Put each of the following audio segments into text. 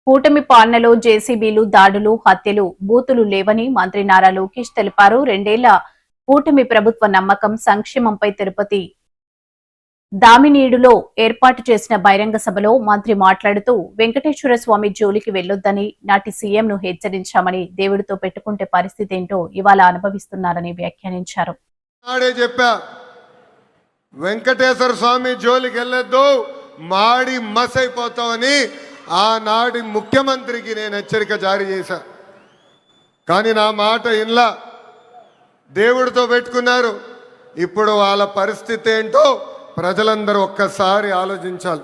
కూటమి పాలనలో జేసీబీలు, దాడులు, హత్యలు, బూతులు లేవని మంత్రి నారా లోకేష్ తెలిపారు. 2 ఏళ్ల కూటమి ప్రభుత్వ నమ్మకం, సంక్షేమంపై తిరుపతి దామినీడులో ఏర్పాటు చేసిన బహిరంగ సభలో మంత్రి మాట్లాడుతూ వెంకటేశ్వర స్వామి జోలికి వెళ్లొద్దని నాటి సీఎంను హెచ్చరించామని, దేవుడితో పెట్టుకుంటే పరిస్థితి ఏంటో ఇవాళ అనుభవిస్తున్నారని వ్యాఖ్యానించారు. వెంకటేశ్వర స్వామి జోలికి వెళ్ళొద్దు, మాడి మసైపోతామని ఆనాటి ముఖ్యమంత్రికి నేను హెచ్చరిక జారీ చేశా. కానీ నా మాట ఇన్లా, దేవుడితో పెట్టుకున్నారు. ఇప్పుడు వాళ్ళ పరిస్థితి ఏంటో ప్రజలందరూ ఒక్కసారి ఆలోచించాలి.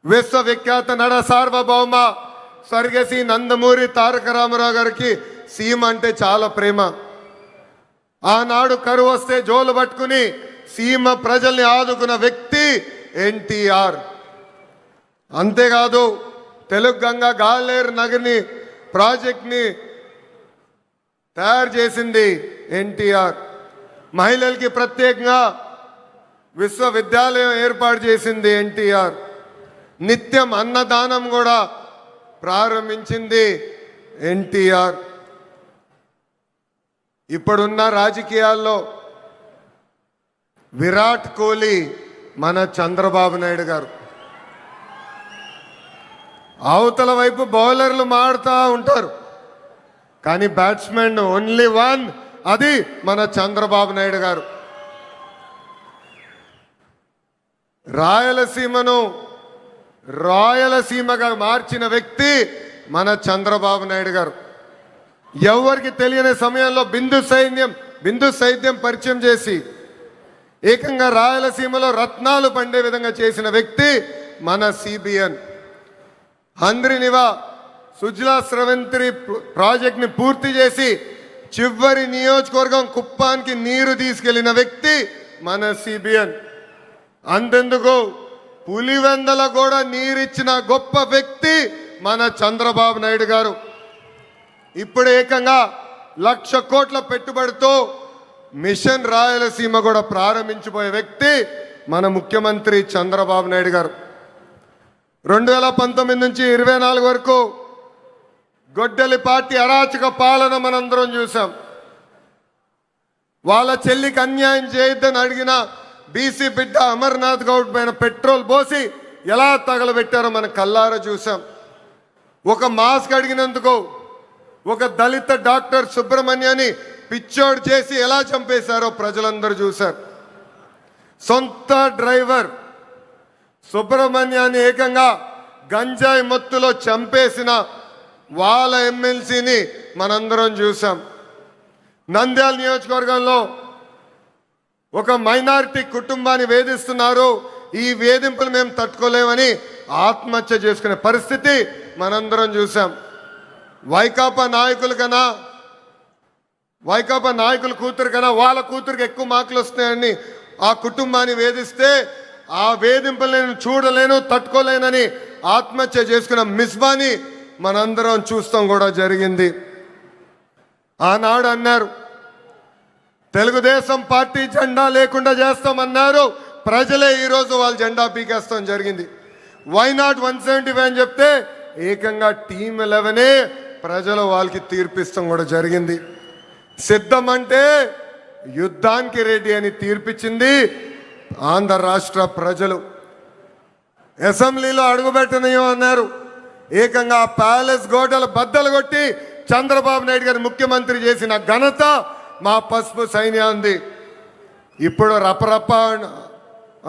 విశ్వవిఖ్యాత నడ సార్వభౌమ స్వర్గశ్రీ నందమూరి తారక రామారావు గారికి సీఎం అంటే చాలా ప్రేమ. ఆనాడు కరువు వస్తే జోలు పట్టుకుని సీమ ప్రజల్ని ఆదుకున్న వ్యక్తి ఎన్టీఆర్. అంతేకాదు తెలుగు గంగా గాలేరు నగర్ని ప్రాజెక్ట్ని తయారు చేసింది ఎన్టీఆర్. మహిళలకి ప్రత్యేకంగా విశ్వవిద్యాలయం ఏర్పాటు చేసింది ఎన్టీఆర్. నిత్యం అన్నదానం కూడా ప్రారంభించింది ఎన్టీఆర్. ఇప్పుడున్న రాజకీయాల్లో విరాట్ కోహ్లీ మన చంద్రబాబు నాయుడు గారు. అవతల వైపు బౌలర్లు మాడుతూ ఉంటారు, కానీ బ్యాట్స్మెన్ ఓన్లీ వన్, అది మన చంద్రబాబు నాయుడు గారు. రాయలసీమను రాయలసీమగా మార్చిన వ్యక్తి మన చంద్రబాబు నాయుడు గారు. ఎవరికి తెలియని సమయంలో బిందు సైద్యం పరిచయం చేసి ఏకంగా రాయలసీమలో రత్నాలు పండే విధంగా చేసిన వ్యక్తి మన సిబిఎన్. హంద్రినివా సుజలా స్రవంతి ప్రాజెక్ట్ని పూర్తి చేసి చివరి నియోజకవర్గం కుప్పానికి నీరు తీసుకెళ్లిన వ్యక్తి మన సిబిఎన్. అంతెందుకు పులివెందల కూడా నీరిచ్చిన గొప్ప వ్యక్తి మన చంద్రబాబు నాయుడు గారు. ఇప్పుడు ఏకంగా 1,00,000 కోట్ల పెట్టుబడితో మిషన్ రాయలసీమ కూడా ప్రారంభించబోయే వ్యక్తి మన ముఖ్యమంత్రి చంద్రబాబు నాయుడు గారు. 2019 నుంచి 24 వరకు గొడ్డలి పార్టీ అరాచక పాలన మనందరం చూసాం. వాళ్ళ చెల్లికి అన్యాయం చేయొద్దని అడిగిన బీసీ బిడ్డ అమర్నాథ్ గౌడ్ పైన పెట్రోల్ పోసి ఎలా తగలబెట్టారో మనం కల్లారా చూసాం. ఒక మాస్క్ అడిగినందుకు ఒక దళిత డాక్టర్ సుబ్రహ్మణ్యాన్ని పిచ్చోడు చేసి ఎలా చంపేశారో ప్రజలందరూ చూశారు. సొంత డ్రైవర్ సుబ్రహ్మణ్యాన్ని ఏకంగా గంజాయి మత్తులో చంపేసిన వాళ్ళ ఎమ్మెల్సీని మనందరం చూసాం. నంద్యాల నియోజకవర్గంలో ఒక మైనారిటీ కుటుంబాన్ని వేధిస్తున్నారు, ఈ వేధింపులు మేము తట్టుకోలేమని ఆత్మహత్య చేసుకునే పరిస్థితి మనందరం చూసాం. వైకాపా నాయకుల కూతురు కన్నా వాళ్ళ కూతురికి ఎక్కువ మార్కులు వస్తున్నాయని ఆ కుటుంబాన్ని వేధిస్తే ఆ వేధింపులు నేను చూడలేను, తట్టుకోలేనని ఆత్మహత్య చేసుకున్న మిస్బాని మనందరం చూస్తాం కూడా జరిగింది. ఆనాడు అన్నారు తెలుగుదేశం పార్టీ జెండా లేకుండా చేస్తామన్నారు, ప్రజలే ఈరోజు వాళ్ళ జెండా పీకేస్తాం జరిగింది. వైనాట్ 175 అని చెప్తే ఏకంగా టీమ్ 11 ప్రజలు వాళ్ళకి తీర్పిస్తాం కూడా జరిగింది. సిద్ధం అంటే యుద్ధానికి రెడీ అని తీర్పిచ్చింది ఆంధ్ర రాష్ట్ర ప్రజలు. అసెంబ్లీలో అడుగుపెట్టనయో అన్నారు, ఏకంగా ప్యాలెస్ గోడలు బద్దలు కొట్టి చంద్రబాబు నాయుడు గారు ముఖ్యమంత్రి చేసిన ఘనత మా పసుపు సైన్యాంది. ఇప్పుడు రపరప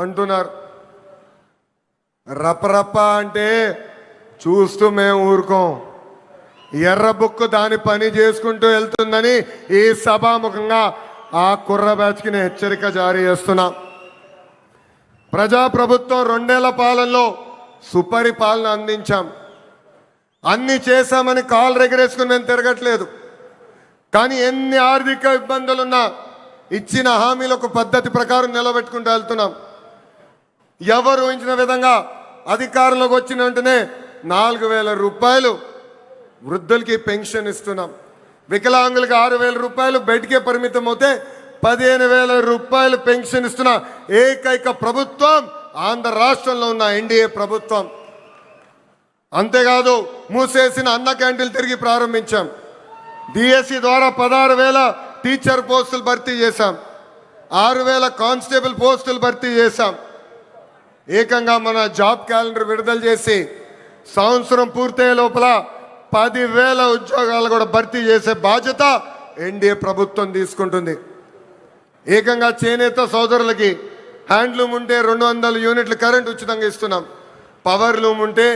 అంటున్నారు. రపరప అంటే చూస్తూ మేము ఊరుకోం. ఎర్ర బుక్కు దాని పని చేసుకుంటూ వెళ్తుందని ఈ సభాముఖంగా ఆ కుర్ర బ్యాచ్కి నేను హెచ్చరిక జారీ చేస్తున్నా. ప్రజాప్రభుత్వం 2 ఏళ్ల పాలనలో సుపరిపాలన అందించాం. అన్ని చేశామని కాలు రెగరేసుకుని మేము తిరగట్లేదు. కానీ ఎన్ని ఆర్థిక ఇబ్బందులున్నా ఇచ్చిన హామీలకు పద్ధతి ప్రకారం నిలబెట్టుకుంటూ వెళ్తున్నాం. ఎవరు ఊహించిన విధంగా అధికారంలోకి వచ్చిన వెంటనే 4,000 రూపాయలు వృద్ధులకి పెన్షన్ ఇస్తున్నాం. వికలాంగులకి 6,000 రూపాయలు బెడ్కే పరిమితం అవుతే 15,000 రూపాయలు పెన్షన్ ఇస్తున్న ఏకైక ప్రభుత్వం ఆంధ్ర రాష్ట్రంలో ఉన్న ఎన్డీఏ ప్రభుత్వం. అంతేకాదు మూసేసిన అన్న క్యాంటీన్లు తిరిగి ప్రారంభించాం. డిఎస్సి ద్వారా 16,000 టీచర్ పోస్టులు భర్తీ చేశాం. 6,000 కానిస్టేబుల్ పోస్టులు భర్తీ చేశాం. ఏకంగా మన జాబ్ క్యాలెండర్ విడుదల చేసి సంవత్సరం పూర్తయ్యే లోపల 10,000 ఉద్యోగాలు కూడా భర్తీ చేసే బాధ్యత ఎన్డీఏ ప్రభుత్వం తీసుకుంటుంది. ఏకంగా చేనేత సోదరులకి హ్యాండ్లూమ్ ఉంటే 200 యూనిట్లు కరెంట్ ఉచితంగా ఇస్తున్నాం. పవర్ లూమ్ ఉంటే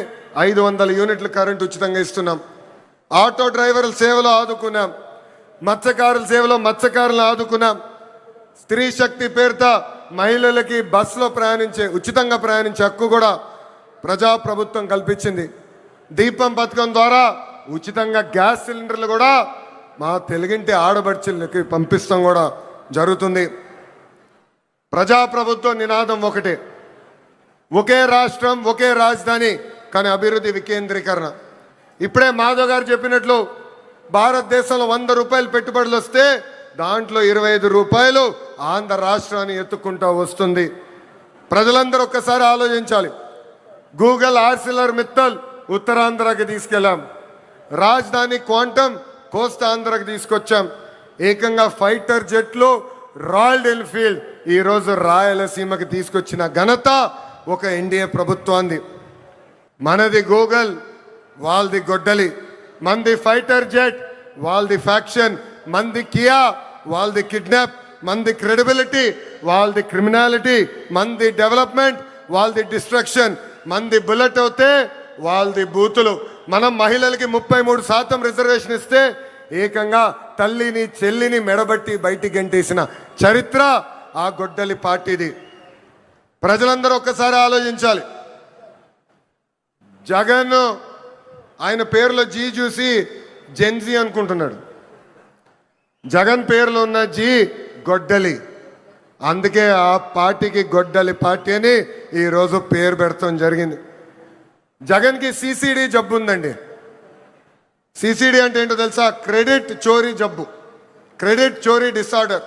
500 యూనిట్లు కరెంట్ ఉచితంగా ఇస్తున్నాం. ఆటో డ్రైవర్ల సేవలో ఆదుకున్నాం. మత్స్యకారుల సేవలో మత్స్యకారులను ఆదుకున్నాం. స్త్రీ శక్తి పేరుతో మహిళలకి బస్సులో ఉచితంగా ప్రయాణించే హక్కు కూడా ప్రజాప్రభుత్వం కల్పించింది. దీపం పథకం ద్వారా ఉచితంగా గ్యాస్ సిలిండర్లు కూడా మా తెలుగింటి ఆడబడుచులకి పంపిస్తాం కూడా జరుగుతుంది. ప్రజాప్రభుత్వం నినాదం ఒకటే, ఒకే రాష్ట్రం ఒకే రాజధాని కానీ అభివృద్ధి వికేంద్రీకరణ. ఇప్పుడే మాధవ్ గారు చెప్పినట్లు భారతదేశంలో 100 రూపాయలు పెట్టుబడులు వస్తే దాంట్లో 25 రూపాయలు ఆంధ్ర రాష్ట్రాన్ని ఎత్తుకుంటూ వస్తుంది. ప్రజలందరూ ఒక్కసారి ఆలోచించాలి. గూగుల్ ఆర్సిలర్ మిత్తల్ ఉత్తరాంధ్రకి తీసుకెళ్ళాం. రాజధాని క్వాంటమ్ కోస్తాంధ్రకి తీసుకొచ్చాం. ఏకంగా ఫైటర్ జెట్లు రాయల్ ఎన్ఫీల్డ్ ఈరోజు రాయలసీమకి తీసుకొచ్చిన ఘనత ఒక ఎన్డీఏ ప్రభుత్వాన్ని. మనది గూగుల్, వాళ్ళది గొడ్డలి. మంది ఫైటర్ జెట్, వాళ్ళది ఫ్యాక్షన్. మంది కియా, వాళ్ళది కిడ్నాప్. మంది క్రెడిబిలిటీ, వాళ్ళది క్రిమినాలిటీ. మంది డెవలప్మెంట్, వాళ్ళది డిస్ట్రక్షన్. మంది బుల్లెట్ అవుతే వాళ్ళది బూతులు. మనం మహిళలకి 33% రిజర్వేషన్ ఇస్తే ఏకంగా తల్లిని చెల్లిని మెడబట్టి బయటికి గంటేసిన చరిత్ర ఆ గొడ్డలి పార్టీది. ప్రజలందరూ ఒక్కసారి ఆలోచించాలి. జగన్ ఆయన పేరులో జీ చూసి జెన్జీ అనుకుంటున్నాడు. జగన్ పేరులో ఉన్న జీ గొడ్డలి. అందుకే ఆ పార్టీకి గొడ్డలి పార్టీ అని ఈరోజు పేరు పెడతాం జరిగింది. జగన్కి సిసిడి జబ్బు ఉందండి. సిసిడి అంటే ఏంటో తెలుసా? క్రెడిట్ చోరీ జబ్బు, క్రెడిట్ చోరీ డిసార్డర్.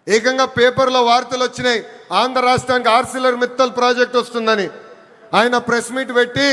ఏకంగా పేపర్లో వార్తలు వచ్చినాయి, ఆంధ్ర రాష్ట్రానికి ఆర్సిలర్ మిత్తల్ ప్రాజెక్ట్ వస్తుందని. ఆయన ప్రెస్ మీట్ పెట్టి